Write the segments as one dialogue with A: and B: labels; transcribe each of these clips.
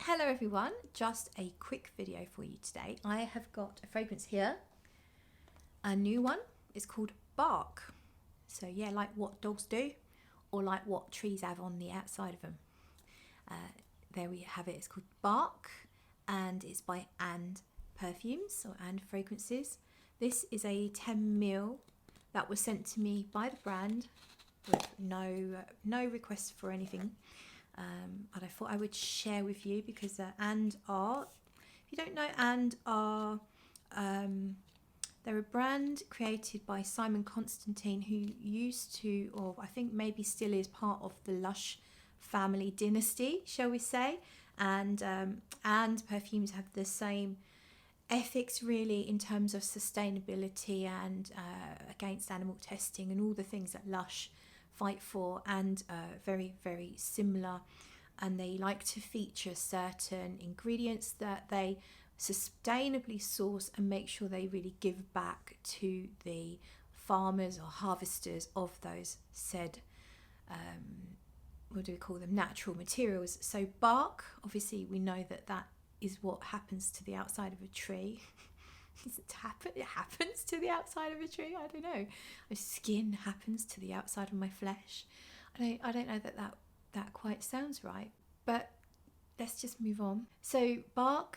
A: Hello everyone, just a quick video for you today. I have got a fragrance here, a new one. It's called Bårk. So yeah, like what dogs do, or like what trees have on the outside of them. There we have it. It's called Bårk, and it's by Perfumes or Fragrances. This is a 10ml that was sent to me by the brand with no request for anything. And I thought I would share with you because if you don't know, they're a brand created by Simon Constantine, who used to, or I think maybe still is, part of the Lush family dynasty, shall we say. And Perfumes have the same ethics really in terms of sustainability and against animal testing and all the things that Lush fight for, and very, very similar. And they like to feature certain ingredients that they sustainably source and make sure they really give back to the farmers or harvesters of those said what do we call them, natural materials. So Bårk, obviously we know that is what happens to the outside of a tree. It happens to the outside of a tree. I don't know. My skin happens to the outside of my flesh. I don't know that quite sounds right. But let's just move on. So Bårk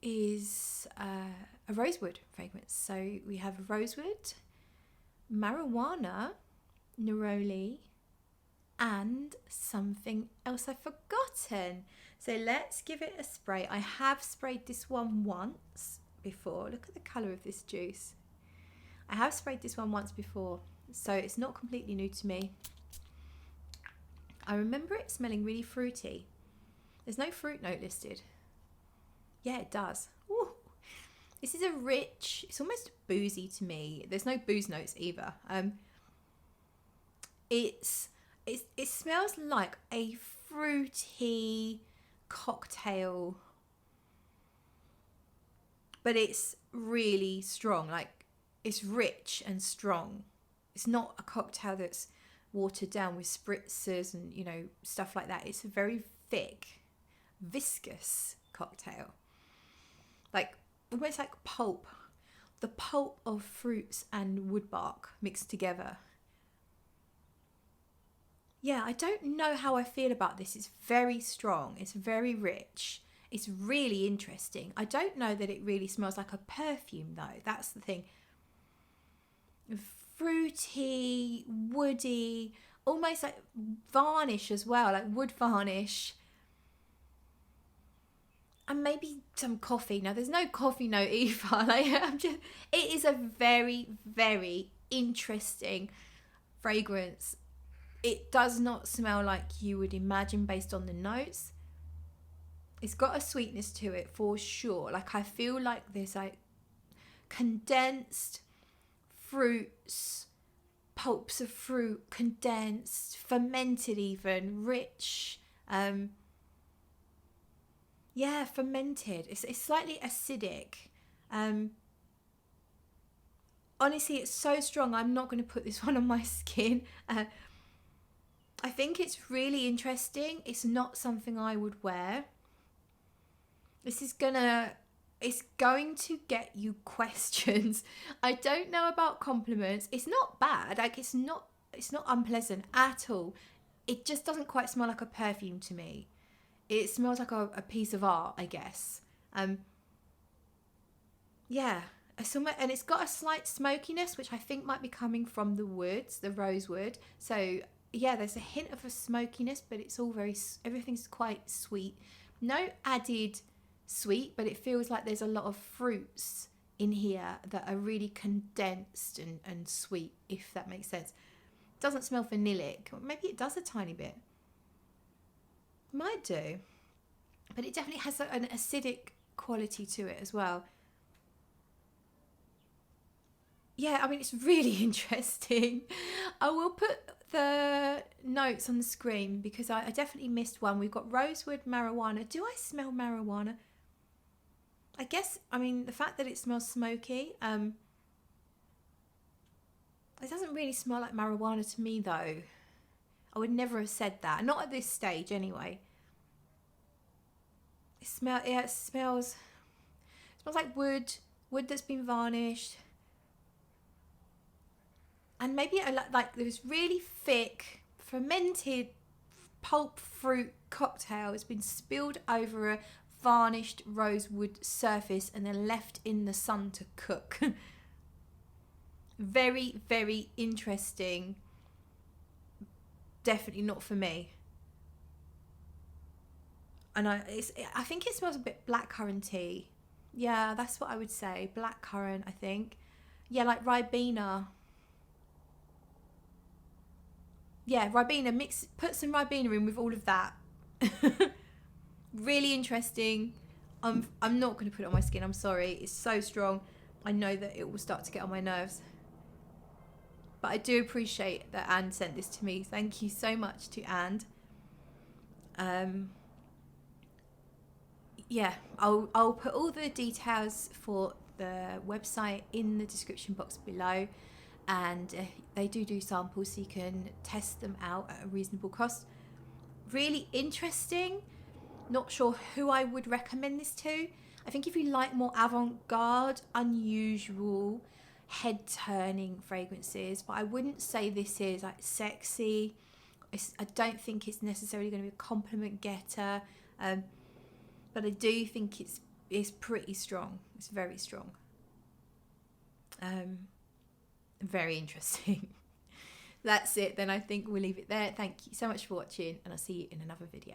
A: is a rosewood fragrance. So we have rosewood, marijuana, neroli, and something else I've forgotten. So let's give it a spray. I have sprayed this one once before. Look at the colour of this juice. I have sprayed this one once before, so it's not completely new to me. I remember it smelling really fruity. There's no fruit note listed. Yeah, it does. Ooh. This is a rich, it's almost boozy to me. There's no booze notes either. It smells like a fruity cocktail, but it's really strong. Like, it's rich and strong. It's not a cocktail that's watered down with spritzers and stuff like that. It's a very thick, viscous cocktail, like almost like pulp, the pulp of fruits and wood bark mixed together. Yeah, I don't know how I feel about this. It's very strong, it's very rich, it's really interesting. I don't know that it really smells like a perfume though. That's the thing. Fruity, woody, almost like varnish as well, like wood varnish. And maybe some coffee. Now, there's no coffee note either. It is a very, very interesting fragrance. It does not smell like you would imagine based on the notes. It's got a sweetness to it for sure. Like, I feel like there's like condensed fruits, pulps of fruit, condensed, fermented even, rich. Yeah, fermented. It's slightly acidic. Honestly, it's so strong. I'm not going to put this one on my skin. I think it's really interesting. It's not something I would wear. It's going to get you questions. I don't know about compliments. It's not bad. Like, it's not unpleasant at all. It just doesn't quite smell like a perfume to me. It smells like a piece of art, I guess. Yeah. And it's got a slight smokiness, which I think might be coming from the woods, the rosewood. So yeah, there's a hint of a smokiness, but it's all everything's quite sweet. No added sweet, but it feels like there's a lot of fruits in here that are really condensed and sweet, if that makes sense. It doesn't smell vanillic. Or maybe it does a tiny bit. Might do. But it definitely has an acidic quality to it as well. Yeah, I mean, it's really interesting. I will put the notes on the screen because I definitely missed one. We've got rosewood, marijuana. Do I smell marijuana? I guess, I mean, the fact that it smells smoky, it doesn't really smell like marijuana to me though. I would never have said that. Not at this stage anyway. it smells like wood that's been varnished. And maybe like this really thick, fermented pulp fruit cocktail has been spilled over a varnished rosewood surface and then left in the sun to cook. Very, very interesting. Definitely not for me. And I think it smells a bit blackcurranty. Yeah, that's what I would say. Blackcurrant, I think. Yeah, like Ribena. Yeah, Ribena. Put some Ribena in with all of that. Really interesting. I'm not going to put it on my skin. I'm sorry. It's so strong. I know that it will start to get on my nerves. But I do appreciate that Anne sent this to me. Thank you so much to Anne. Yeah, I'll put all the details for the website in the description box below, and they do samples so you can test them out at a reasonable cost. Really interesting. Not sure who I would recommend this to. I think if you like more avant-garde, unusual, head-turning fragrances, but I wouldn't say this is like sexy. I don't think it's necessarily going to be a compliment getter. But I do think it's pretty strong. It's very strong. Very interesting. That's it then. I think we'll leave it there. Thank you so much for watching, and I'll see you in another video.